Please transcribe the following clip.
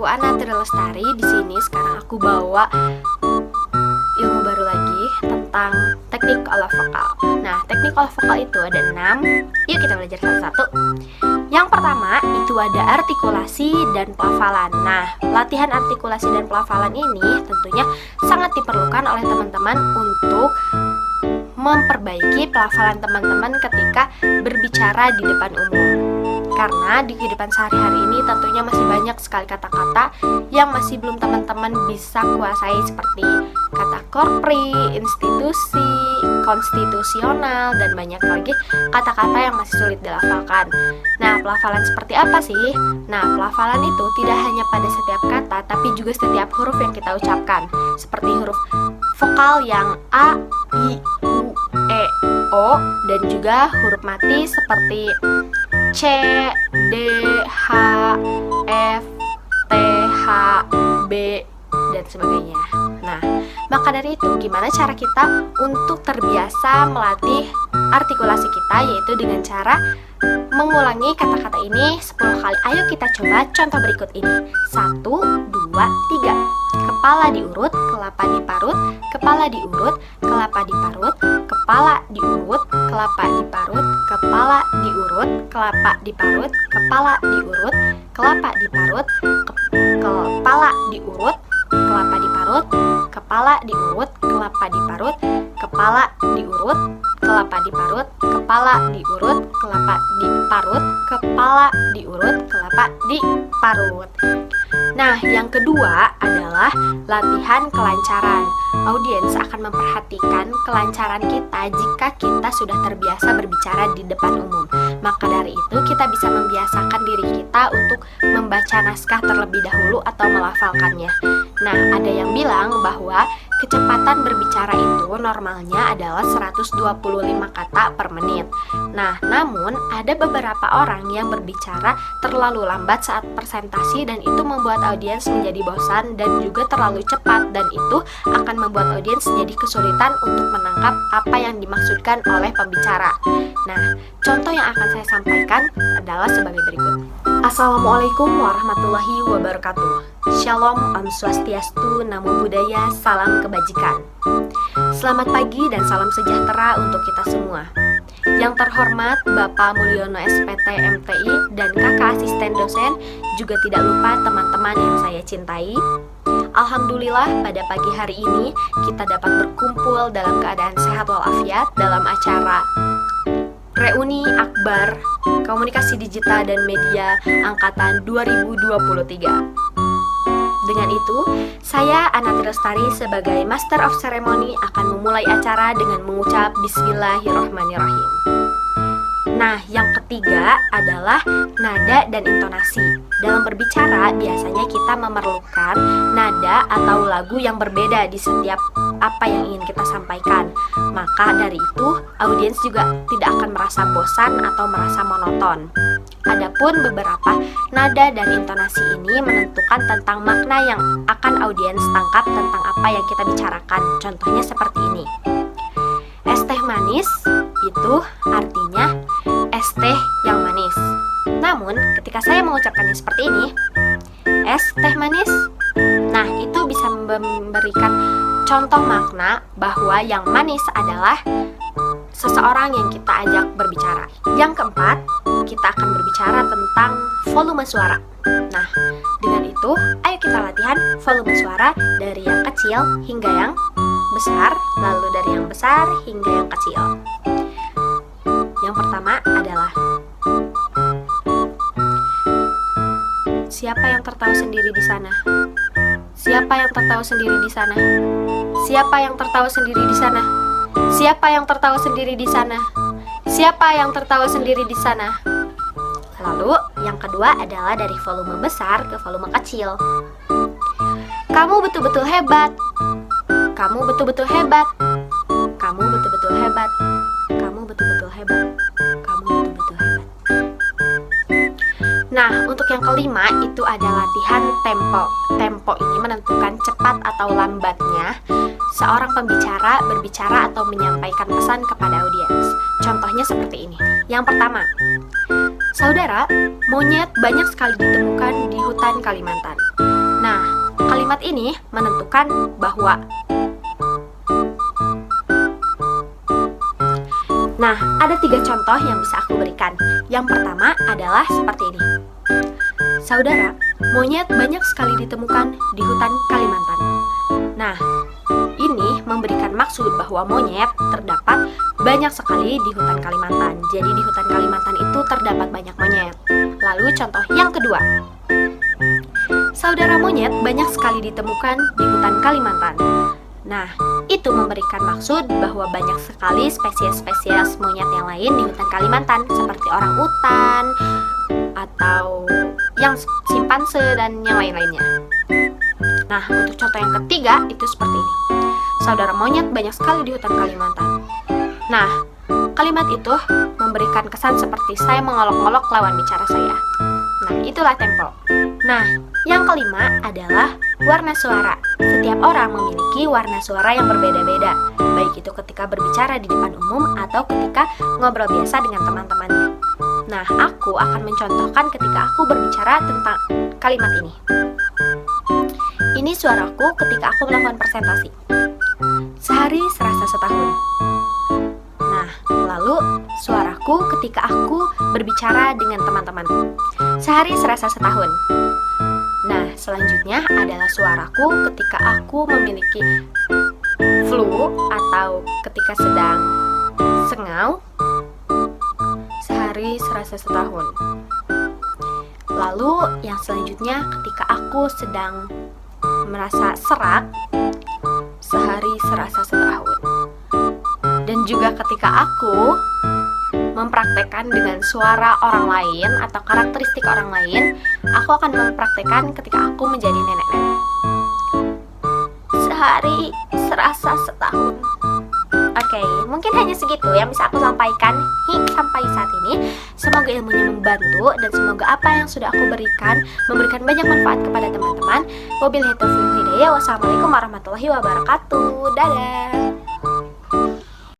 aku Ana Lestari. Di sini sekarang aku bawa ilmu baru lagi tentang teknik olah vokal. Nah, teknik olah vokal itu ada 6. Yuk kita belajar satu-satu. Yang pertama itu ada artikulasi dan pelafalan. Nah, latihan artikulasi dan pelafalan ini tentunya sangat diperlukan oleh teman-teman untuk memperbaiki pelafalan teman-teman ketika berbicara di depan umum. Karena di kehidupan sehari-hari ini tentunya masih banyak sekali kata-kata yang masih belum teman-teman bisa kuasai, seperti kata korpri, institusi, konstitusional, dan banyak lagi kata-kata yang masih sulit dilafalkan. Nah, pelafalan seperti apa sih? Nah, pelafalan itu tidak hanya pada setiap kata, tapi juga setiap huruf yang kita ucapkan, seperti huruf vokal yang A, I, U, E, O, dan juga huruf mati seperti C, D, H, F, T, H, B, dan sebagainya. Nah, maka dari itu gimana cara kita untuk terbiasa melatih artikulasi kita, yaitu dengan cara mengulangi kata-kata ini 10 kali. Ayo kita coba contoh berikut ini. 1, 2, 3. Kepala diurut, kelapa diparut, kepala diurut, kelapa diparut, kepala diurut, kelapa diparut, kepala diurut, kelapa diparut, kepala diurut, kelapa diparut, kepala diurut, kelapa diparut, kepala diurut, kelapa diparut, kepala diurut, kelapa diparut, kepala diurut, kelapa diparut, kepala diurut, kelapa diparut. Nah, yang kedua adalah latihan kelancaran. Audiens akan memperhatikan kelancaran kita jika kita sudah terbiasa berbicara di depan umum. Maka dari itu kita bisa membiasakan diri kita untuk membaca naskah terlebih dahulu atau melafalkannya. Nah, ada yang bilang bahwa kecepatan berbicara itu normalnya adalah 125 kata per menit. Nah, namun ada beberapa orang yang berbicara terlalu lambat saat presentasi, dan itu membuat audiens menjadi bosan dan juga terlalu cepat, dan itu akan membuat audiens jadi kesulitan untuk menangkap apa yang dimaksudkan oleh pembicara. Nah, contoh yang akan saya sampaikan adalah sebagai berikut. Assalamualaikum warahmatullahi wabarakatuh. Shalom, Om Swastiastu, Namo Buddhaya, salam kebajikan. Selamat pagi dan salam sejahtera untuk kita semua. Yang terhormat Bapak Mulyono SPT MTI dan kakak asisten dosen, juga tidak lupa teman-teman yang saya cintai. Alhamdulillah pada pagi hari ini kita dapat berkumpul dalam keadaan sehat walafiat dalam acara Reuni Akbar Komunikasi Digital dan Media Angkatan 2023. Dengan itu, saya Ana Lestari sebagai Master of Ceremony akan memulai acara dengan mengucap Bismillahirrahmanirrahim. Nah, yang ketiga adalah nada dan intonasi. Dalam berbicara, biasanya kita memerlukan nada atau lagu yang berbeda di setiap apa yang ingin kita sampaikan. Maka dari itu, audiens juga tidak akan merasa bosan atau merasa monoton. Adapun beberapa nada dan intonasi ini menentukan tentang makna yang akan audiens tangkap tentang apa yang kita bicarakan. Contohnya seperti ini. Es teh manis itu artinya es teh yang manis. Namun, ketika saya mengucapkannya seperti ini, es teh manis, nah itu bisa memberikan contoh makna bahwa yang manis adalah seseorang yang kita ajak berbicara. Yang keempat, kita akan berbicara tentang volume suara. Nah, dengan itu, ayo kita latihan volume suara dari yang kecil hingga yang besar, lalu dari yang besar hingga yang kecil. Yang pertama adalah, siapa yang tertawa sendiri di sana? Siapa yang tertawa sendiri di sana? Siapa yang tertawa sendiri di sana? Siapa yang tertawa sendiri di sana? Siapa yang tertawa sendiri di sana? Lalu, yang kedua adalah dari volume besar ke volume kecil. Kamu betul-betul hebat. Kamu betul-betul hebat. Kamu betul-betul hebat. Kamu betul-betul hebat. Kamu betul-betul hebat. Nah, untuk yang kelima itu ada latihan tempo. Tempo ini menentukan cepat atau lambatnya seorang pembicara berbicara atau menyampaikan pesan kepada audiens. Contohnya seperti ini. Yang pertama, saudara, monyet banyak sekali ditemukan di hutan Kalimantan. kalimat ini menentukan bahwa. Nah, ada 3 contoh yang bisa aku berikan. Yang pertama adalah seperti ini. Saudara, monyet banyak sekali ditemukan di hutan Kalimantan. Nah, ini memberikan maksud bahwa monyet terdapat banyak sekali di hutan Kalimantan. Jadi di hutan Kalimantan itu terdapat banyak monyet. Lalu contoh yang kedua. Saudara monyet banyak sekali ditemukan di hutan Kalimantan. Nah, itu memberikan maksud bahwa banyak sekali spesies-spesies monyet yang lain di hutan Kalimantan, seperti orang utan atau yang simpanse dan yang lain-lainnya. Nah, untuk contoh yang ketiga itu seperti ini. Saudara monyet banyak sekali di hutan Kalimantan. Nah, kalimat itu memberikan kesan seperti saya mengolok-olok lawan bicara saya. Nah, itulah tempo. Nah, yang kelima adalah warna suara. Setiap orang memiliki warna suara yang berbeda-beda, baik itu ketika berbicara di depan umum atau ketika ngobrol biasa dengan teman-temannya. Nah, aku akan mencontohkan ketika aku berbicara tentang kalimat ini. Ini suaraku ketika aku melakukan presentasi. Sehari serasa setahun. Nah, lalu suaraku ketika aku berbicara dengan teman-teman. Sehari serasa setahun. Nah, selanjutnya adalah suaraku ketika aku memiliki flu atau ketika sedang sengau. Sehari serasa setahun. Lalu yang selanjutnya ketika aku sedang merasa serak. Sehari serasa setahun. Dan juga ketika aku mempraktekkan dengan suara orang lain atau karakteristik orang lain, aku akan mempraktekkan ketika aku menjadi nenek-nenek. Sehari serasa setahun. Oke, mungkin hanya segitu yang bisa aku sampaikan sampai saat ini. Semoga ilmunya membantu dan semoga apa yang sudah aku berikan memberikan banyak manfaat kepada teman-teman. Wabillahi taufiq wal hidayah. Wassalamualaikum warahmatullahi wabarakatuh. Dadah.